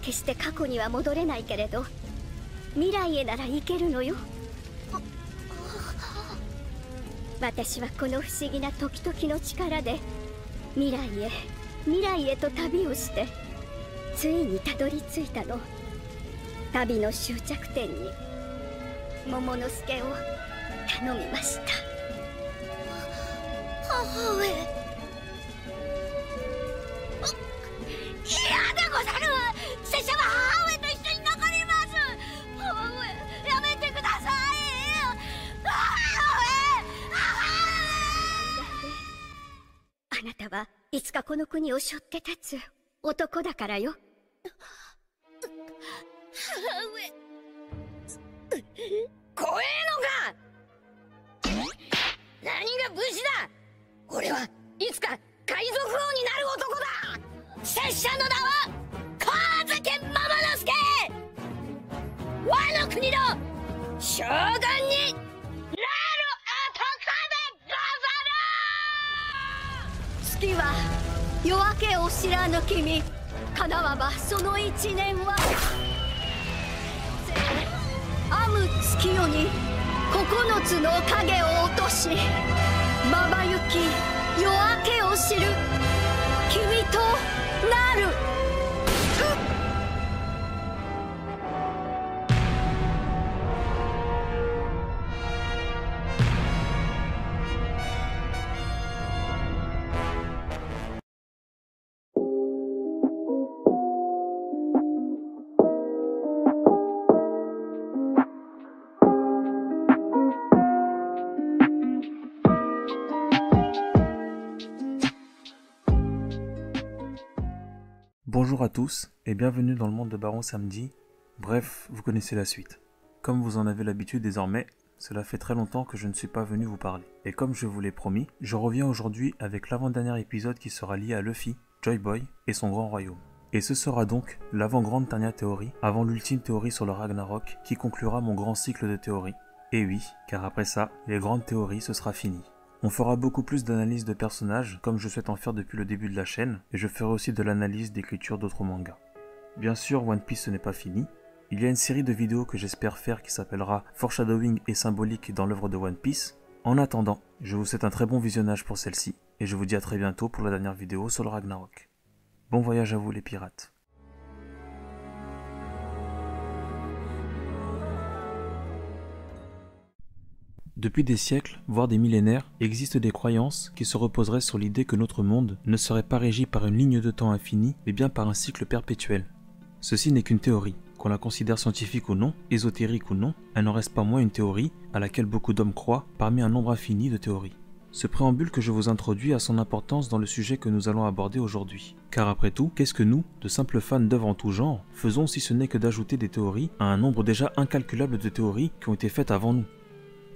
決して過去には戻れないけれど、未来へなら行けるのよ。私はこの不思議な時々の力で未来へと旅をして、ついにたどり着いたの。旅の終着点に桃之助を頼みました。母上。嫌でござる。拙者は母上と一緒に残ります。母上、やめてください。あなたはいつかこの国を背負って立つ男だからよ。母上、怖えのか。何が武士だ。俺はいつか海賊王になる男だ。拙者の名は神崎桃之助。我の国の将軍になる男でござる。月は夜明けを知らぬ君、かなわばその一年は編む月夜に9つの影を落とし、まばゆき夜明けを知る君となる。Bonjour à tous et bienvenue dans le monde de Baron Samedi. Bref, vous connaissez la suite. Comme vous en avez l'habitude désormais, cela fait très longtemps que je ne suis pas venu vous parler. Et comme je vous l'ai promis, je reviens aujourd'hui avec l'avant-dernier épisode qui sera lié à Luffy, Joy Boy et son grand royaume. Et ce sera donc l'avant-grande dernière théorie, avant l'ultime théorie sur le Ragnarok qui conclura mon grand cycle de théories. Et oui, car après ça, les grandes théories ce sera fini. On fera beaucoup plus d'analyse de personnages, comme je souhaite en faire depuis le début de la chaîne, et je ferai aussi de l'analyse d'écriture d'autres mangas. Bien sûr, One Piece ce n'est pas fini. Il y a une série de vidéos que j'espère faire qui s'appellera Foreshadowing et symbolique dans l'œuvre de One Piece. En attendant, je vous souhaite un très bon visionnage pour celle-ci, et je vous dis à très bientôt pour la dernière vidéo sur le Ragnarok. Bon voyage à vous les pirates. Depuis des siècles, voire des millénaires, existent des croyances qui se reposeraient sur l'idée que notre monde ne serait pas régi par une ligne de temps infinie, mais bien par un cycle perpétuel. Ceci n'est qu'une théorie. Qu'on la considère scientifique ou non, ésotérique ou non, elle n'en reste pas moins une théorie à laquelle beaucoup d'hommes croient parmi un nombre infini de théories. Ce préambule que je vous introduis a son importance dans le sujet que nous allons aborder aujourd'hui. Car après tout, qu'est-ce que nous, de simples fans d'œuvres en tout genre, faisons si ce n'est que d'ajouter des théories à un nombre déjà incalculable de théories qui ont été faites avant nous?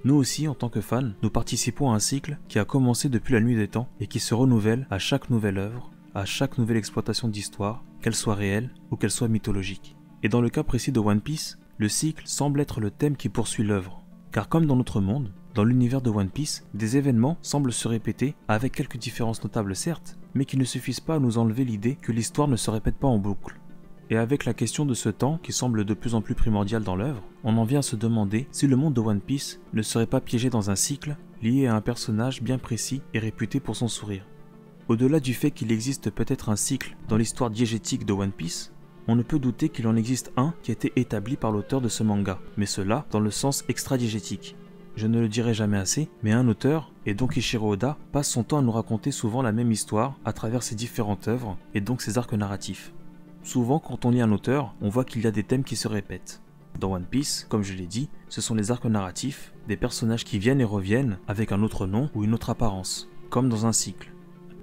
Nous aussi, en tant que fans, nous participons à un cycle qui a commencé depuis la nuit des temps et qui se renouvelle à chaque nouvelle œuvre, à chaque nouvelle exploitation d'histoire, qu'elle soit réelle ou qu'elle soit mythologique. Et dans le cas précis de One Piece, le cycle semble être le thème qui poursuit l'œuvre. Car comme dans notre monde, dans l'univers de One Piece, des événements semblent se répéter, avec quelques différences notables certes, mais qui ne suffisent pas à nous enlever l'idée que l'histoire ne se répète pas en boucle. Et avec la question de ce temps qui semble de plus en plus primordial dans l'œuvre, on en vient à se demander si le monde de One Piece ne serait pas piégé dans un cycle lié à un personnage bien précis et réputé pour son sourire. Au-delà du fait qu'il existe peut-être un cycle dans l'histoire diégétique de One Piece, on ne peut douter qu'il en existe un qui a été établi par l'auteur de ce manga, mais cela dans le sens extra-diégétique. Je ne le dirai jamais assez, mais un auteur, et donc Eiichiro Oda, passe son temps à nous raconter souvent la même histoire à travers ses différentes œuvres et donc ses arcs narratifs. Souvent, quand on lit un auteur, on voit qu'il y a des thèmes qui se répètent. Dans One Piece, comme je l'ai dit, ce sont les arcs narratifs, des personnages qui viennent et reviennent avec un autre nom ou une autre apparence, comme dans un cycle.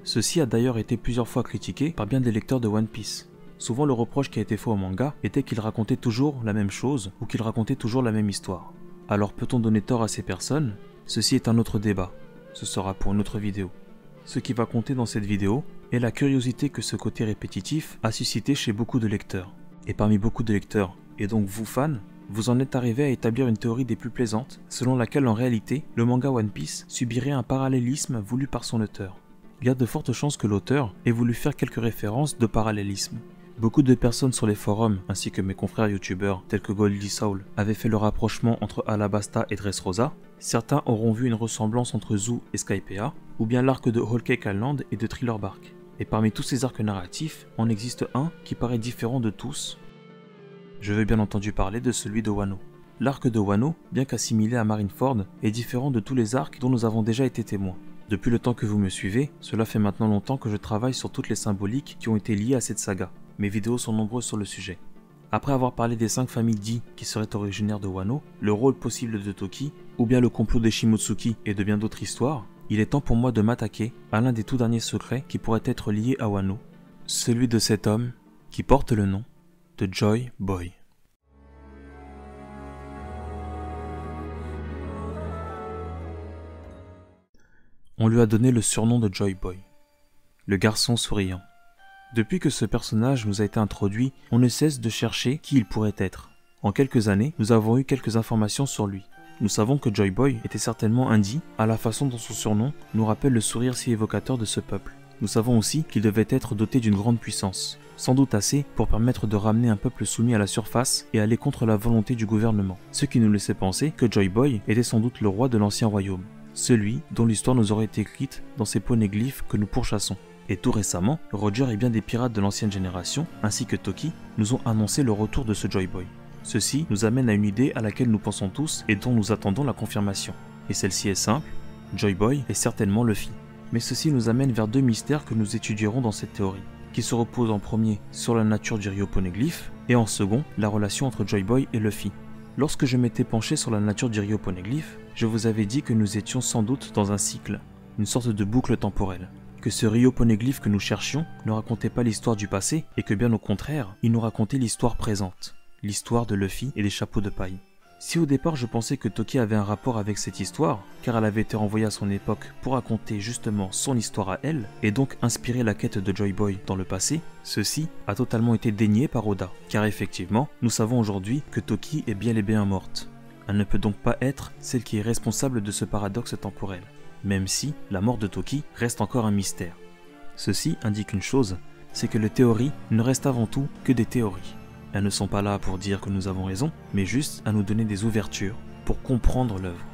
Ceci a d'ailleurs été plusieurs fois critiqué par bien des lecteurs de One Piece. Souvent le reproche qui a été fait au manga était qu'il racontait toujours la même chose ou qu'il racontait toujours la même histoire. Alors peut-on donner tort à ces personnes? Ceci est un autre débat. Ce sera pour une autre vidéo. Ce qui va compter dans cette vidéo est la curiosité que ce côté répétitif a suscité chez beaucoup de lecteurs. Et parmi beaucoup de lecteurs, et donc vous fans, vous en êtes arrivé à établir une théorie des plus plaisantes, selon laquelle en réalité, le manga One Piece subirait un parallélisme voulu par son auteur. Il y a de fortes chances que l'auteur ait voulu faire quelques références de parallélisme. Beaucoup de personnes sur les forums, ainsi que mes confrères youtubeurs tels que Goldie Soul, avaient fait le rapprochement entre Alabasta et Dressrosa. Certains auront vu une ressemblance entre Zou et Skypiea, ou bien l'arc de Whole Cake Island et de Thriller Bark. Et parmi tous ces arcs narratifs, en existe un qui paraît différent de tous. Je veux bien entendu parler de celui de Wano. L'arc de Wano, bien qu'assimilé à Marineford, est différent de tous les arcs dont nous avons déjà été témoins. Depuis le temps que vous me suivez, cela fait maintenant longtemps que je travaille sur toutes les symboliques qui ont été liées à cette saga. Mes vidéos sont nombreuses sur le sujet. Après avoir parlé des 5 familles Di qui seraient originaires de Wano, le rôle possible de Toki, ou bien le complot des Shimotsuki et de bien d'autres histoires, il est temps pour moi de m'attaquer à l'un des tout derniers secrets qui pourrait être lié à Wano, celui de cet homme qui porte le nom de Joy Boy. On lui a donné le surnom de Joy Boy, le garçon souriant. Depuis que ce personnage nous a été introduit, on ne cesse de chercher qui il pourrait être. En quelques années, nous avons eu quelques informations sur lui. Nous savons que Joy Boy était certainement un Di, à la façon dont son surnom nous rappelle le sourire si évocateur de ce peuple. Nous savons aussi qu'il devait être doté d'une grande puissance, sans doute assez pour permettre de ramener un peuple soumis à la surface et aller contre la volonté du gouvernement, ce qui nous laissait penser que Joy Boy était sans doute le roi de l'ancien royaume, celui dont l'histoire nous aurait été écrite dans ces poneglyphes que nous pourchassons. Et tout récemment, Roger et bien des pirates de l'ancienne génération, ainsi que Toki, nous ont annoncé le retour de ce Joy Boy. Ceci nous amène à une idée à laquelle nous pensons tous et dont nous attendons la confirmation. Et celle-ci est simple, Joy Boy est certainement Luffy. Mais ceci nous amène vers 2 mystères que nous étudierons dans cette théorie, qui se reposent en premier sur la nature du Ryo Poneglyph, et en second, la relation entre Joy Boy et Luffy. Lorsque je m'étais penché sur la nature du Ryo Poneglyph, je vous avais dit que nous étions sans doute dans un cycle, une sorte de boucle temporelle. Que ce Ryo Poneglyph que nous cherchions ne racontait pas l'histoire du passé et que bien au contraire, il nous racontait l'histoire présente, l'histoire de Luffy et des chapeaux de paille. Si au départ je pensais que Toki avait un rapport avec cette histoire, car elle avait été renvoyée à son époque pour raconter justement son histoire à elle, et donc inspirer la quête de Joy Boy dans le passé, ceci a totalement été dénié par Oda, car effectivement, nous savons aujourd'hui que Toki est bien et bien morte. Elle ne peut donc pas être celle qui est responsable de ce paradoxe temporel, même si la mort de Toki reste encore un mystère. Ceci indique une chose, c'est que les théories ne restent avant tout que des théories. Elles ne sont pas là pour dire que nous avons raison, mais juste à nous donner des ouvertures pour comprendre l'œuvre.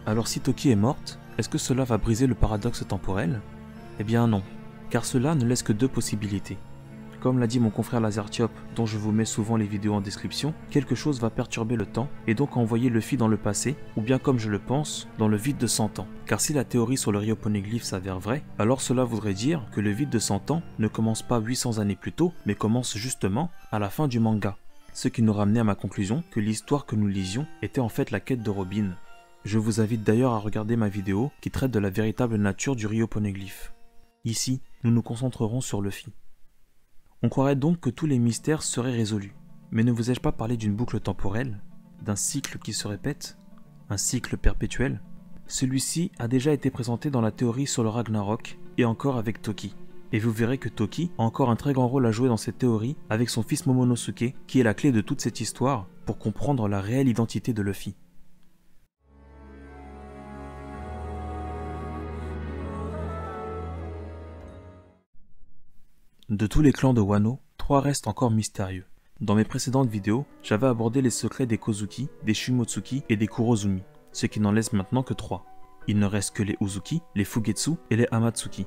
Alors si Toki est morte, est-ce que cela va briser le paradoxe temporel? Eh bien non, car cela ne laisse que 2 possibilités. Comme l'a dit mon confrère Lazartiop, dont je vous mets souvent les vidéos en description, quelque chose va perturber le temps et donc envoyer Luffy dans le passé, ou bien comme je le pense, dans le vide de 100 ans. Car si la théorie sur le Ryo Poneglyph s'avère vraie, alors cela voudrait dire que le vide de 100 ans ne commence pas 800 années plus tôt, mais commence justement à la fin du manga. Ce qui nous ramenait à ma conclusion que l'histoire que nous lisions était en fait la quête de Robin. Je vous invite d'ailleurs à regarder ma vidéo qui traite de la véritable nature du Ryo Poneglyph. Ici, nous nous concentrerons sur Luffy. On croirait donc que tous les mystères seraient résolus. Mais ne vous ai-je pas parlé d'une boucle temporelle, d'un cycle qui se répète, un cycle perpétuel? Celui-ci a déjà été présenté dans la théorie sur le Ragnarok, et encore avec Toki. Et vous verrez que Toki a encore un très grand rôle à jouer dans cette théorie avec son fils Momonosuke, qui est la clé de toute cette histoire pour comprendre la réelle identité de Luffy. De tous les clans de Wano, 3 restent encore mystérieux. Dans mes précédentes vidéos, j'avais abordé les secrets des Kozuki, des Shimotsuki et des Kurozumi, ce qui n'en laisse maintenant que 3. Il ne reste que les Uzuki, les Fugetsu et les Hamatsuki.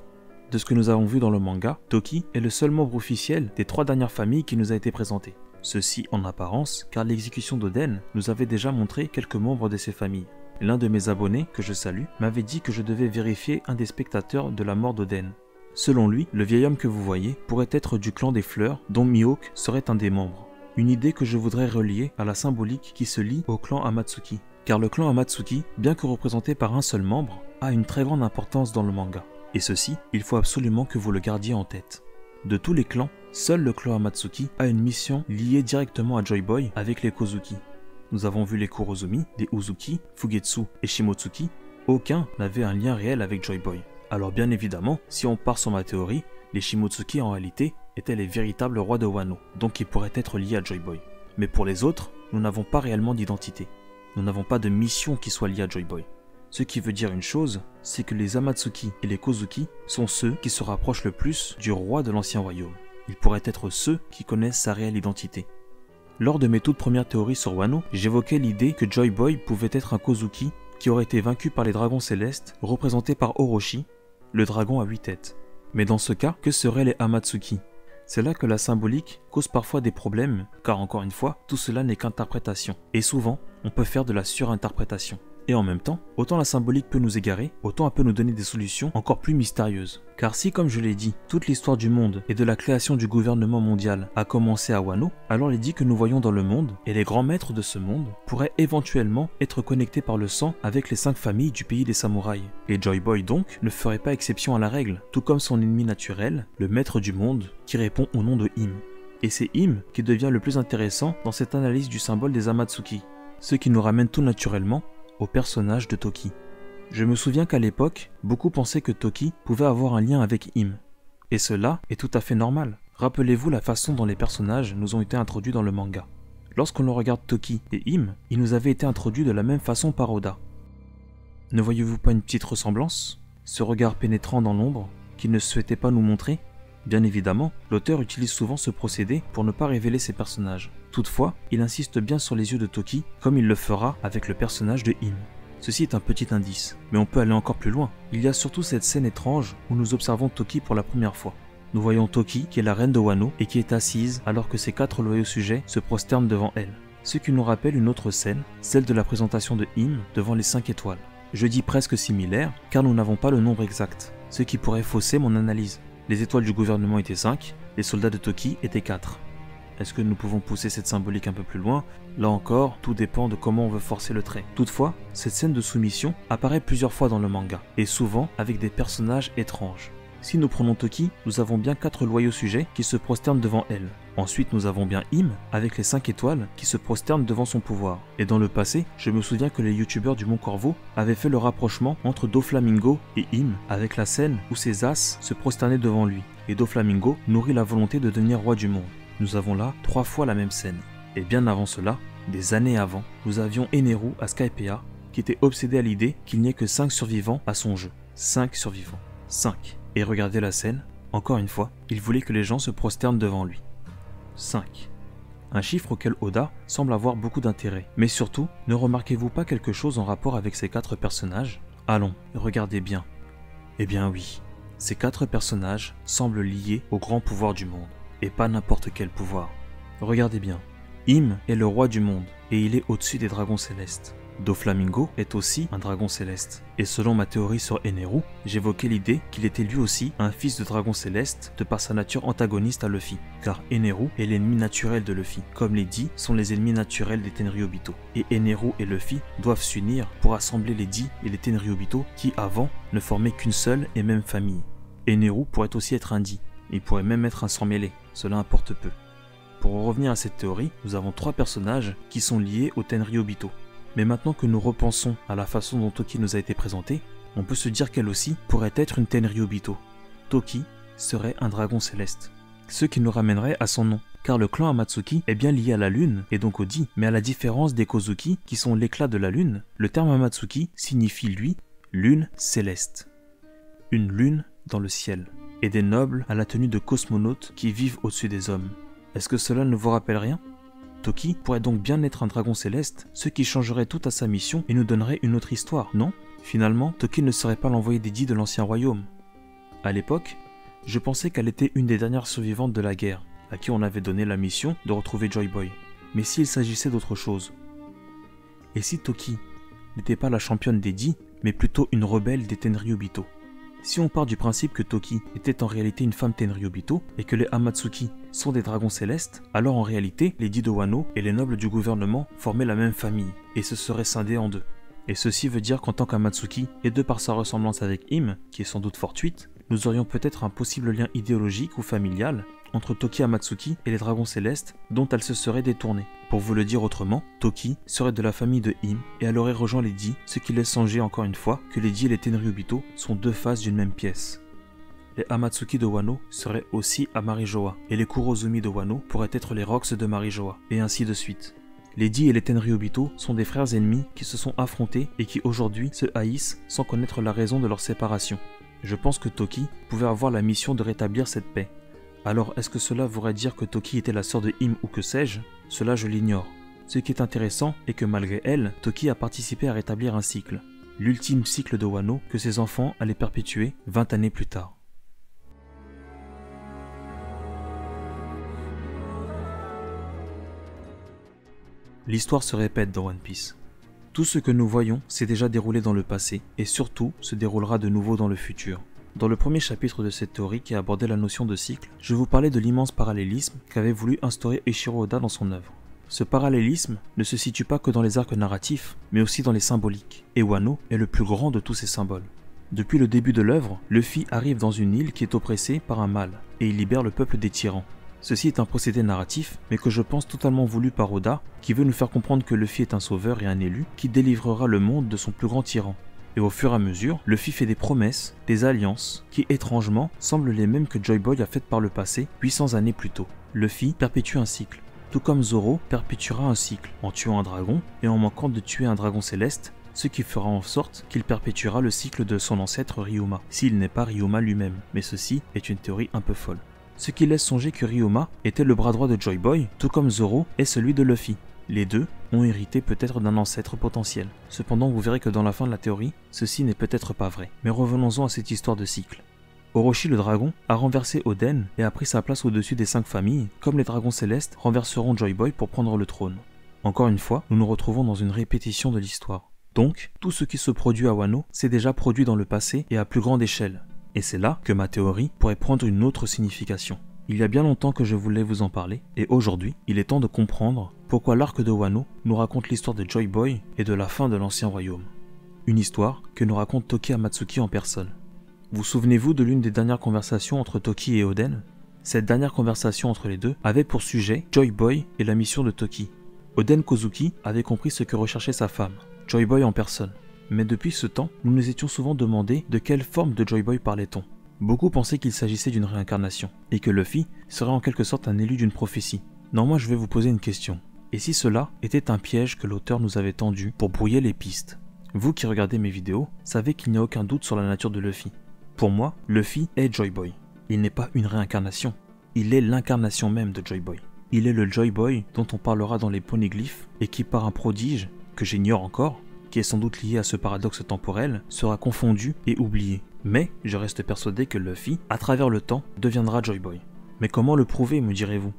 De ce que nous avons vu dans le manga, Toki est le seul membre officiel des 3 dernières familles qui nous a été présenté. Ceci en apparence, car l'exécution d'Oden nous avait déjà montré quelques membres de ces familles. L'un de mes abonnés, que je salue, m'avait dit que je devais vérifier un des spectateurs de la mort d'Oden. Selon lui, le vieil homme que vous voyez pourrait être du clan des fleurs, dont Mihawk serait un des membres. Une idée que je voudrais relier à la symbolique qui se lie au clan Hamatsuki. Car le clan Hamatsuki, bien que représenté par un seul membre, a une très grande importance dans le manga. Et ceci, il faut absolument que vous le gardiez en tête. De tous les clans, seul le clan Hamatsuki a une mission liée directement à Joy Boy avec les Kozuki. Nous avons vu les Kurozumi, les Uzuki, Fugetsu et Shimotsuki. Aucun n'avait un lien réel avec Joy Boy. Alors bien évidemment, si on part sur ma théorie, les Shimotsuki en réalité étaient les véritables rois de Wano, donc ils pourraient être liés à Joy Boy. Mais pour les autres, nous n'avons pas réellement d'identité. Nous n'avons pas de mission qui soit liée à Joy Boy. Ce qui veut dire une chose, c'est que les Hamatsuki et les Kozuki sont ceux qui se rapprochent le plus du roi de l'ancien royaume. ils pourraient être ceux qui connaissent sa réelle identité. Lors de mes toutes premières théories sur Wano, j'évoquais l'idée que Joy Boy pouvait être un Kozuki qui aurait été vaincu par les dragons célestes, représentés par Orochi, le dragon à 8 têtes. Mais dans ce cas, que seraient les Amatsuki? C'est là que la symbolique cause parfois des problèmes, car encore une fois, tout cela n'est qu'interprétation. Et souvent, on peut faire de la surinterprétation. Et en même temps, autant la symbolique peut nous égarer, autant elle peut nous donner des solutions encore plus mystérieuses. Car si, comme je l'ai dit, toute l'histoire du monde et de la création du gouvernement mondial a commencé à Wano, alors les dits que nous voyons dans le monde, et les grands maîtres de ce monde, pourraient éventuellement être connectés par le sang avec les 5 familles du pays des samouraïs. Et Joy Boy donc ne ferait pas exception à la règle, tout comme son ennemi naturel, le maître du monde, qui répond au nom de Im. Et c'est Im qui devient le plus intéressant dans cette analyse du symbole des Amatsuki, ce qui nous ramène tout naturellement au personnage de Toki. Je me souviens qu'à l'époque, beaucoup pensaient que Toki pouvait avoir un lien avec Im. Et cela est tout à fait normal. Rappelez-vous la façon dont les personnages nous ont été introduits dans le manga. Lorsqu'on regarde Toki et Im, ils nous avaient été introduits de la même façon par Oda. Ne voyez-vous pas une petite ressemblance? Ce regard pénétrant dans l'ombre, qu'il ne souhaitait pas nous montrer? Bien évidemment, l'auteur utilise souvent ce procédé pour ne pas révéler ses personnages. Toutefois, il insiste bien sur les yeux de Toki, comme il le fera avec le personnage de Im. Ceci est un petit indice, mais on peut aller encore plus loin. Il y a surtout cette scène étrange où nous observons Toki pour la première fois. Nous voyons Toki, qui est la reine de Wano, et qui est assise alors que ses 4 loyaux sujets se prosternent devant elle. Ce qui nous rappelle une autre scène, celle de la présentation de Im devant les 5 étoiles. Je dis presque similaire, car nous n'avons pas le nombre exact, ce qui pourrait fausser mon analyse. Les étoiles du gouvernement étaient 5, les soldats de Toki étaient 4. Est-ce que nous pouvons pousser cette symbolique un peu plus loin? Là encore, tout dépend de comment on veut forcer le trait. Toutefois, cette scène de soumission apparaît plusieurs fois dans le manga, et souvent avec des personnages étranges. Si nous prenons Toki, nous avons bien 4 loyaux sujets qui se prosternent devant elle. Ensuite, nous avons bien Im avec les 5 étoiles qui se prosternent devant son pouvoir. Et dans le passé, je me souviens que les youtubeurs du Mont Corvo avaient fait le rapprochement entre Doflamingo et Im avec la scène où ses as se prosternaient devant lui. Et Doflamingo nourrit la volonté de devenir roi du monde. Nous avons là 3 fois la même scène. Et bien avant cela, des années avant, nous avions Eneru à Skypiea qui était obsédé à l'idée qu'il n'y ait que 5 survivants à son jeu. 5 survivants. 5. Et regardez la scène, encore une fois, il voulait que les gens se prosternent devant lui. 5. Un chiffre auquel Oda semble avoir beaucoup d'intérêt. Mais surtout, ne remarquez-vous pas quelque chose en rapport avec ces 4 personnages? Allons, regardez bien. Eh bien oui, ces 4 personnages semblent liés au grand pouvoir du monde. Et pas n'importe quel pouvoir. Regardez bien. Im est le roi du monde, et il est au-dessus des dragons célestes. Doflamingo est aussi un dragon céleste. Et selon ma théorie sur Eneru, j'évoquais l'idée qu'il était lui aussi un fils de dragon céleste de par sa nature antagoniste à Luffy. Car Eneru est l'ennemi naturel de Luffy, comme les Dits sont les ennemis naturels des Tenryubito. Et Eneru et Luffy doivent s'unir pour assembler les Dits et les Tenryubito qui avant ne formaient qu'une seule et même famille. Eneru pourrait aussi être un Dit. Il pourrait même être un sang mêlé, cela importe peu. Pour en revenir à cette théorie, nous avons 3 personnages qui sont liés au Tenryubito. Mais maintenant que nous repensons à la façon dont Toki nous a été présentée, on peut se dire qu'elle aussi pourrait être une Tenryubito. Toki serait un dragon céleste. Ce qui nous ramènerait à son nom, car le clan Amatsuki est bien lié à la lune et donc au Di, mais à la différence des Kozuki qui sont l'éclat de la lune, le terme Amatsuki signifie lui lune céleste. Une lune dans le ciel. Et des nobles à la tenue de cosmonautes qui vivent au-dessus des hommes. Est-ce que cela ne vous rappelle rien? Toki pourrait donc bien être un dragon céleste, ce qui changerait tout à sa mission et nous donnerait une autre histoire, non? Finalement, Toki ne serait pas l'envoyé des Dits de l'ancien royaume. À l'époque, je pensais qu'elle était une des dernières survivantes de la guerre, à qui on avait donné la mission de retrouver Joy Boy. Mais s'il s'agissait d'autre chose? Et si Toki n'était pas la championne des Dits, mais plutôt une rebelle des Tenryubito? Si on part du principe que Toki était en réalité une femme Tenryubito et que les Amatsuki sont des dragons célestes, alors en réalité, les Dits de Wano et les nobles du gouvernement formaient la même famille et se seraient scindés en 2. Et ceci veut dire qu'en tant qu'Amatsuki, et de par sa ressemblance avec Im, qui est sans doute fortuite, nous aurions peut-être un possible lien idéologique ou familial entre Toki Amatsuki et les dragons célestes dont elle se serait détournée. Pour vous le dire autrement, Toki serait de la famille de Im et elle aurait rejoint les Dits, ce qui laisse songer encore une fois que les Dits et les Tenryubito sont 2 faces d'une même pièce. Les Amatsuki de Wano seraient aussi à Marijoa, et les Kurozumi de Wano pourraient être les Rocks de Marijoa, et ainsi de suite. Les Dits et les Tenryubito sont des frères ennemis qui se sont affrontés et qui aujourd'hui se haïssent sans connaître la raison de leur séparation. Je pense que Toki pouvait avoir la mission de rétablir cette paix. Alors est-ce que cela voudrait dire que Toki était la sœur de Im ou que sais-je? Cela je l'ignore. Ce qui est intéressant est que malgré elle, Toki a participé à rétablir un cycle. L'ultime cycle de Wano que ses enfants allaient perpétuer 20 années plus tard. L'histoire se répète dans One Piece. Tout ce que nous voyons s'est déjà déroulé dans le passé et surtout se déroulera de nouveau dans le futur. Dans le premier chapitre de cette théorie qui abordait la notion de cycle, je vous parlais de l'immense parallélisme qu'avait voulu instaurer Eiichiro Oda dans son œuvre. Ce parallélisme ne se situe pas que dans les arcs narratifs, mais aussi dans les symboliques, et Wano est le plus grand de tous ces symboles. Depuis le début de l'œuvre, Luffy arrive dans une île qui est oppressée par un mal, et il libère le peuple des tyrans. Ceci est un procédé narratif, mais que je pense totalement voulu par Oda, qui veut nous faire comprendre que Luffy est un sauveur et un élu qui délivrera le monde de son plus grand tyran. Et au fur et à mesure, Luffy fait des promesses, des alliances, qui étrangement semblent les mêmes que Joy Boy a faites par le passé, 800 années plus tôt. Luffy perpétue un cycle, tout comme Zoro perpétuera un cycle, en tuant un dragon et en manquant de tuer un dragon céleste, ce qui fera en sorte qu'il perpétuera le cycle de son ancêtre Ryoma, s'il n'est pas Ryoma lui-même, mais ceci est une théorie un peu folle. Ce qui laisse songer que Ryoma était le bras droit de Joy Boy, tout comme Zoro est celui de Luffy. Les deux ont hérité peut-être d'un ancêtre potentiel. Cependant, vous verrez que dans la fin de la théorie, ceci n'est peut-être pas vrai. Mais revenons-en à cette histoire de cycle. Orochi le dragon a renversé Oden et a pris sa place au-dessus des 5 familles, comme les dragons célestes renverseront Joy Boy pour prendre le trône. Encore une fois, nous nous retrouvons dans une répétition de l'histoire. Donc, tout ce qui se produit à Wano s'est déjà produit dans le passé et à plus grande échelle. Et c'est là que ma théorie pourrait prendre une autre signification. Il y a bien longtemps que je voulais vous en parler, et aujourd'hui, il est temps de comprendre pourquoi l'arc de Wano nous raconte l'histoire de Joy Boy et de la fin de l'ancien royaume. Une histoire que nous raconte Toki Hamatsuki en personne. Vous souvenez-vous de l'une des dernières conversations entre Toki et Oden? Cette dernière conversation entre les deux avait pour sujet Joy Boy et la mission de Toki. Oden Kozuki avait compris ce que recherchait sa femme, Joy Boy en personne. Mais depuis ce temps, nous nous étions souvent demandé de quelle forme de Joy Boy parlait-on. Beaucoup pensaient qu'il s'agissait d'une réincarnation, et que Luffy serait en quelque sorte un élu d'une prophétie. Non, moi je vais vous poser une question. Et si cela était un piège que l'auteur nous avait tendu pour brouiller les pistes? Vous qui regardez mes vidéos, savez qu'il n'y a aucun doute sur la nature de Luffy. Pour moi, Luffy est Joy Boy. Il n'est pas une réincarnation. Il est l'incarnation même de Joy Boy. Il est le Joy Boy dont on parlera dans les poneglyphes et qui par un prodige, que j'ignore encore, qui est sans doute lié à ce paradoxe temporel, sera confondu et oublié. Mais je reste persuadé que Luffy, à travers le temps, deviendra Joy Boy. Mais comment le prouver, me direz-vous?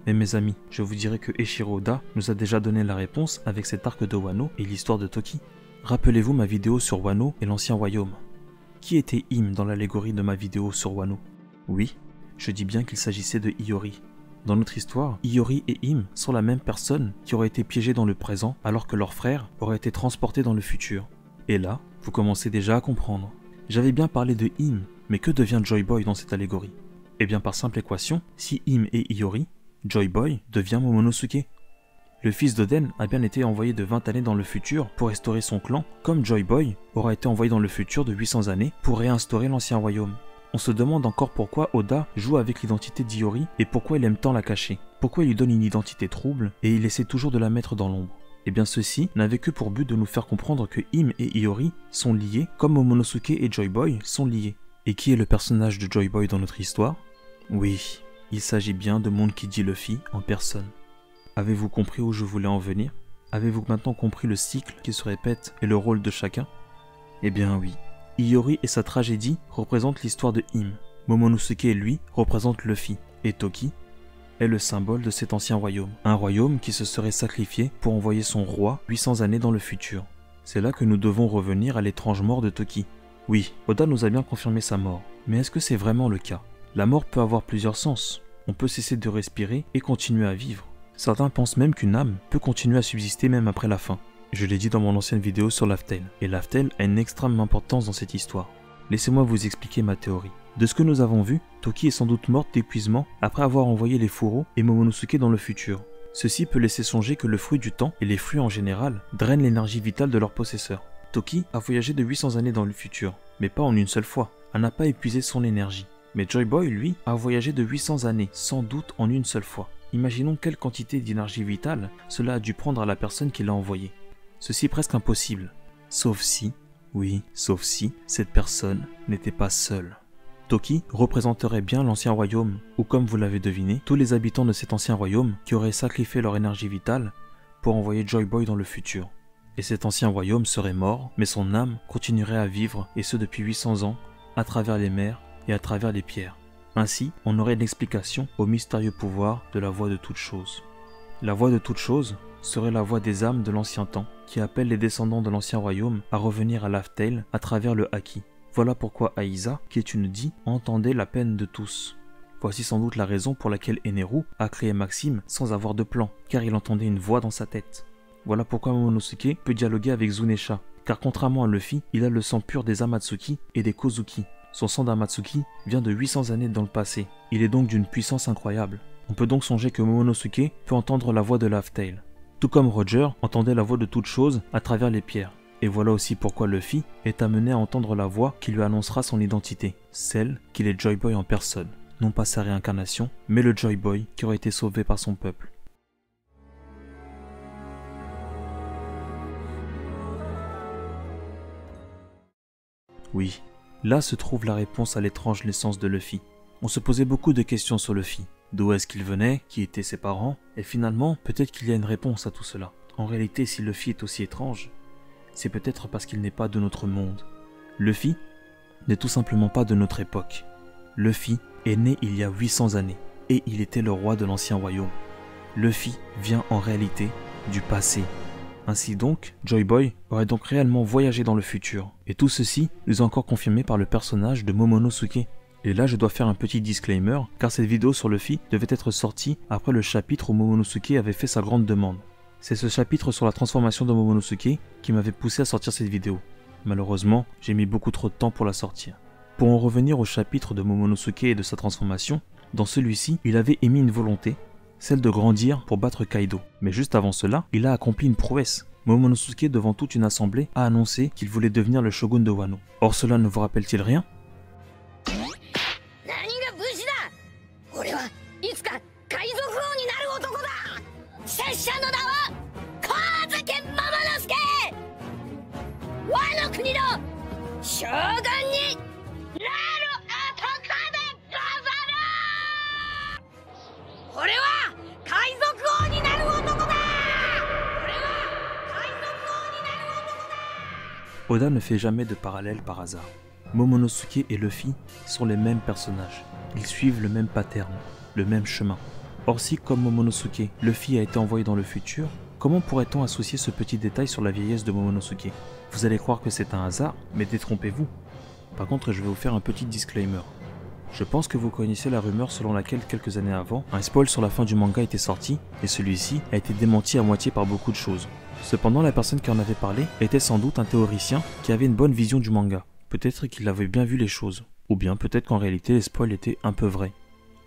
Mais mes amis, je vous dirai que Eiichiro Oda nous a déjà donné la réponse avec cet arc de Wano et l'histoire de Toki. Rappelez-vous ma vidéo sur Wano et l'ancien royaume. Qui était Im dans l'allégorie de ma vidéo sur Wano? Oui, je dis bien qu'il s'agissait de Iori. Dans notre histoire, Iori et Im sont la même personne qui aurait été piégée dans le présent alors que leur frère aurait été transporté dans le futur. Et là, vous commencez déjà à comprendre. J'avais bien parlé de Im, mais que devient Joy Boy dans cette allégorie? Eh bien par simple équation, si Im est Iori, Joy Boy devient Momonosuke. Le fils d'Oden a bien été envoyé de 20 années dans le futur pour restaurer son clan, comme Joy Boy aura été envoyé dans le futur de 800 années pour réinstaurer l'ancien royaume. On se demande encore pourquoi Oda joue avec l'identité d'Iori et pourquoi il aime tant la cacher. Pourquoi il lui donne une identité trouble et il essaie toujours de la mettre dans l'ombre. Eh bien ceci n'avait que pour but de nous faire comprendre que Im et Iori sont liés comme Momonosuke et Joy Boy sont liés. Et qui est le personnage de Joy Boy dans notre histoire? Oui, il s'agit bien de Monkey D. Luffy en personne. Avez-vous compris où je voulais en venir? Avez-vous maintenant compris le cycle qui se répète et le rôle de chacun? Eh bien oui. Iori et sa tragédie représentent l'histoire de Im. Momonosuke, lui, représente Luffy. Et Toki est le symbole de cet ancien royaume. Un royaume qui se serait sacrifié pour envoyer son roi 800 années dans le futur. C'est là que nous devons revenir à l'étrange mort de Toki. Oui, Oda nous a bien confirmé sa mort. Mais est-ce que c'est vraiment le cas? La mort peut avoir plusieurs sens. On peut cesser de respirer et continuer à vivre. Certains pensent même qu'une âme peut continuer à subsister même après la fin. Je l'ai dit dans mon ancienne vidéo sur Laugh Tale, et Laugh Tale a une extrême importance dans cette histoire. Laissez-moi vous expliquer ma théorie. De ce que nous avons vu, Toki est sans doute morte d'épuisement après avoir envoyé les fourreaux et Momonosuke dans le futur. Ceci peut laisser songer que le fruit du temps, et les fruits en général, drainent l'énergie vitale de leur possesseur. Toki a voyagé de 800 années dans le futur, mais pas en une seule fois. Elle n'a pas épuisé son énergie. Mais Joy Boy, lui, a voyagé de 800 années, sans doute en une seule fois. Imaginons quelle quantité d'énergie vitale cela a dû prendre à la personne qui l'a envoyé. Ceci est presque impossible. Sauf si, oui, sauf si, cette personne n'était pas seule. Toki représenterait bien l'ancien royaume, ou comme vous l'avez deviné, tous les habitants de cet ancien royaume qui auraient sacrifié leur énergie vitale pour envoyer Joy Boy dans le futur. Et cet ancien royaume serait mort, mais son âme continuerait à vivre, et ce depuis 800 ans, à travers les mers et à travers les pierres. Ainsi, on aurait une explication au mystérieux pouvoir de la voix de toute chose. La voix de toute chose serait la voix des âmes de l'ancien temps, qui appelle les descendants de l'ancien royaume à revenir à Laugh Tale à travers le Haki. Voilà pourquoi Aiza, qui est une Di, entendait la peine de tous. Voici sans doute la raison pour laquelle Eneru a créé Maxime sans avoir de plan, car il entendait une voix dans sa tête. Voilà pourquoi Momonosuke peut dialoguer avec Zunesha, car contrairement à Luffy, il a le sang pur des Amatsuki et des Kozuki. Son sang d'Amatsuki vient de 800 années dans le passé. Il est donc d'une puissance incroyable. On peut donc songer que Momonosuke peut entendre la voix de Laugh Tale. Tout comme Roger entendait la voix de toute chose à travers les pierres. Et voilà aussi pourquoi Luffy est amené à entendre la voix qui lui annoncera son identité, celle qu'il est Joy Boy en personne. Non pas sa réincarnation, mais le Joy Boy qui aurait été sauvé par son peuple. Oui, là se trouve la réponse à l'étrange naissance de Luffy. On se posait beaucoup de questions sur Luffy. D'où est-ce qu'il venait, qui étaient ses parents, et finalement, peut-être qu'il y a une réponse à tout cela. En réalité, si Luffy est aussi étrange, c'est peut-être parce qu'il n'est pas de notre monde. Luffy n'est tout simplement pas de notre époque. Luffy est né il y a 800 années, et il était le roi de l'ancien royaume. Luffy vient en réalité du passé. Ainsi donc, Joy Boy aurait donc réellement voyagé dans le futur. Et tout ceci nous est encore confirmé par le personnage de Momonosuke. Et là je dois faire un petit disclaimer, car cette vidéo sur Luffy devait être sortie après le chapitre où Momonosuke avait fait sa grande demande. C'est ce chapitre sur la transformation de Momonosuke qui m'avait poussé à sortir cette vidéo. Malheureusement, j'ai mis beaucoup trop de temps pour la sortir. Pour en revenir au chapitre de Momonosuke et de sa transformation, dans celui-ci, il avait émis une volonté, celle de grandir pour battre Kaido. Mais juste avant cela, il a accompli une prouesse. Momonosuke, devant toute une assemblée, a annoncé qu'il voulait devenir le shogun de Wano. Or cela ne vous rappelle-t-il rien? Oda ne fait jamais de parallèle par hasard. Momonosuke et Luffy sont les mêmes personnages. Ils suivent le même pattern, le même chemin. Or si, comme Momonosuke, Luffy a été envoyé dans le futur, comment pourrait-on associer ce petit détail sur la vieillesse de Momonosuke? Vous allez croire que c'est un hasard, mais détrompez-vous. Par contre, je vais vous faire un petit disclaimer. Je pense que vous connaissez la rumeur selon laquelle quelques années avant, un spoil sur la fin du manga était sorti, et celui-ci a été démenti à moitié par beaucoup de choses. Cependant, la personne qui en avait parlé était sans doute un théoricien qui avait une bonne vision du manga. Peut-être qu'il avait bien vu les choses, ou bien peut-être qu'en réalité les spoils étaient un peu vrais.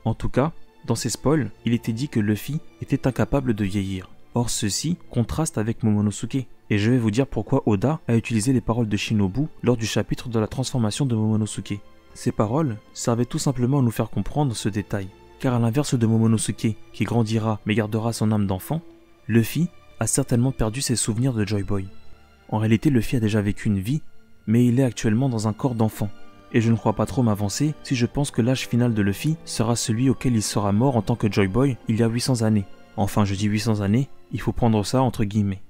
En tout cas, dans ces spoils, il était dit que Luffy était incapable de vieillir. Or ceci contraste avec Momonosuke, et je vais vous dire pourquoi Oda a utilisé les paroles de Shinobu lors du chapitre de la transformation de Momonosuke. Ces paroles servaient tout simplement à nous faire comprendre ce détail, car à l'inverse de Momonosuke, qui grandira mais gardera son âme d'enfant, Luffy a certainement perdu ses souvenirs de Joy Boy. En réalité, Luffy a déjà vécu une vie, mais il est actuellement dans un corps d'enfant. Et je ne crois pas trop m'avancer si je pense que l'âge final de Luffy sera celui auquel il sera mort en tant que Joy Boy il y a 800 années. Enfin, je dis 800 années, il faut prendre ça entre guillemets.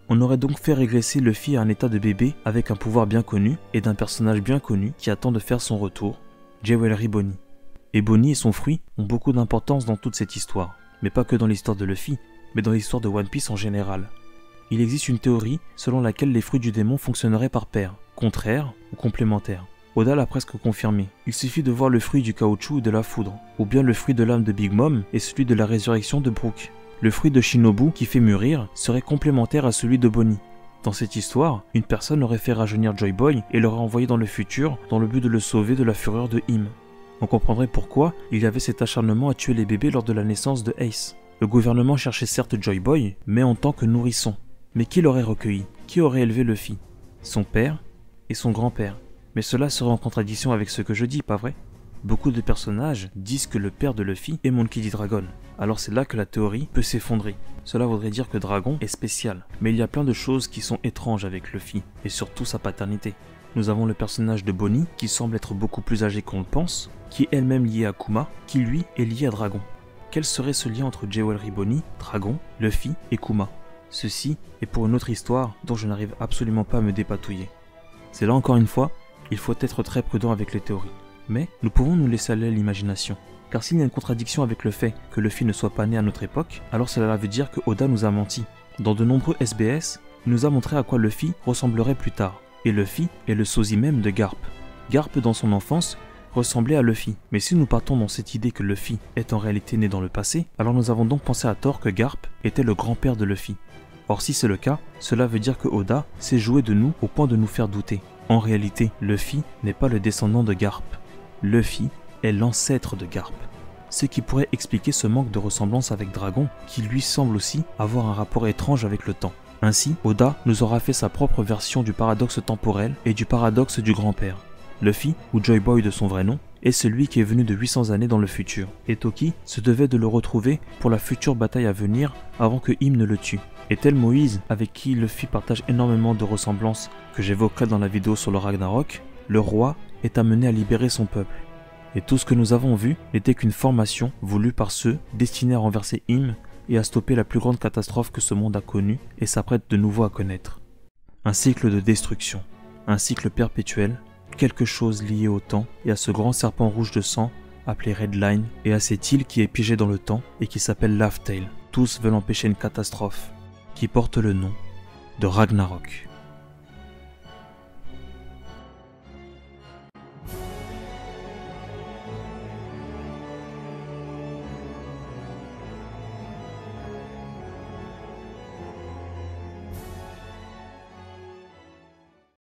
On aurait donc fait régresser Luffy à un état de bébé avec un pouvoir bien connu et d'un personnage bien connu qui attend de faire son retour, Jewelry Bonnie. Et Bonnie et son fruit ont beaucoup d'importance dans toute cette histoire, mais pas que dans l'histoire de Luffy, mais dans l'histoire de One Piece en général. Il existe une théorie selon laquelle les fruits du démon fonctionneraient par paire, contraires ou complémentaires. Oda l'a presque confirmé. Il suffit de voir le fruit du caoutchouc et de la foudre, ou bien le fruit de l'âme de Big Mom et celui de la résurrection de Brook. Le fruit de Shinobu qui fait mûrir serait complémentaire à celui de Bonnie. Dans cette histoire, une personne aurait fait rajeunir Joy Boy et l'aurait envoyé dans le futur dans le but de le sauver de la fureur de Hime. On comprendrait pourquoi il y avait cet acharnement à tuer les bébés lors de la naissance de Ace. Le gouvernement cherchait certes Joy Boy, mais en tant que nourrisson. Mais qui l'aurait recueilli? Qui aurait élevé Luffy? Son père et son grand-père. Mais cela serait en contradiction avec ce que je dis, pas vrai? Beaucoup de personnages disent que le père de Luffy est Monkey D. Dragon. Alors c'est là que la théorie peut s'effondrer. Cela voudrait dire que Dragon est spécial. Mais il y a plein de choses qui sont étranges avec Luffy, et surtout sa paternité. nous avons le personnage de Bonnie, qui semble être beaucoup plus âgée qu'on le pense, qui est elle-même liée à Kuma, qui lui est lié à Dragon. Quel serait ce lien entre Jewelry Bonnie, Dragon, Luffy et Kuma? Ceci est pour une autre histoire dont je n'arrive absolument pas à me dépatouiller. C'est là encore une fois, il faut être très prudent avec les théories. Mais nous pouvons nous laisser aller à l'imagination. Car s'il y a une contradiction avec le fait que Luffy ne soit pas né à notre époque, alors cela veut dire que Oda nous a menti. Dans de nombreux SBS, il nous a montré à quoi Luffy ressemblerait plus tard. Et Luffy est le sosie même de Garp. Garp, dans son enfance, ressemblait à Luffy. Mais si nous partons dans cette idée que Luffy est en réalité né dans le passé, alors nous avons donc pensé à tort que Garp était le grand-père de Luffy. Or si c'est le cas, cela veut dire que Oda s'est joué de nous au point de nous faire douter. En réalité, Luffy n'est pas le descendant de Garp. Luffy est l'ancêtre de Garp. Ce qui pourrait expliquer ce manque de ressemblance avec Dragon, qui lui semble aussi avoir un rapport étrange avec le temps. Ainsi, Oda nous aura fait sa propre version du paradoxe temporel et du paradoxe du grand-père. Luffy, ou Joy Boy de son vrai nom, est celui qui est venu de 800 années dans le futur, et Toki se devait de le retrouver pour la future bataille à venir avant que Im ne le tue. Et tel Moïse, avec qui Luffy partage énormément de ressemblances que j'évoquerai dans la vidéo sur le Ragnarok, le roi est amené à libérer son peuple. Et tout ce que nous avons vu n'était qu'une formation voulue par ceux destinés à renverser Im et à stopper la plus grande catastrophe que ce monde a connue et s'apprête de nouveau à connaître. Un cycle de destruction, un cycle perpétuel, quelque chose lié au temps et à ce grand serpent rouge de sang appelé Red Line et à cette île qui est piégée dans le temps et qui s'appelle Laugh Tale. Tous veulent empêcher une catastrophe qui porte le nom de Ragnarok.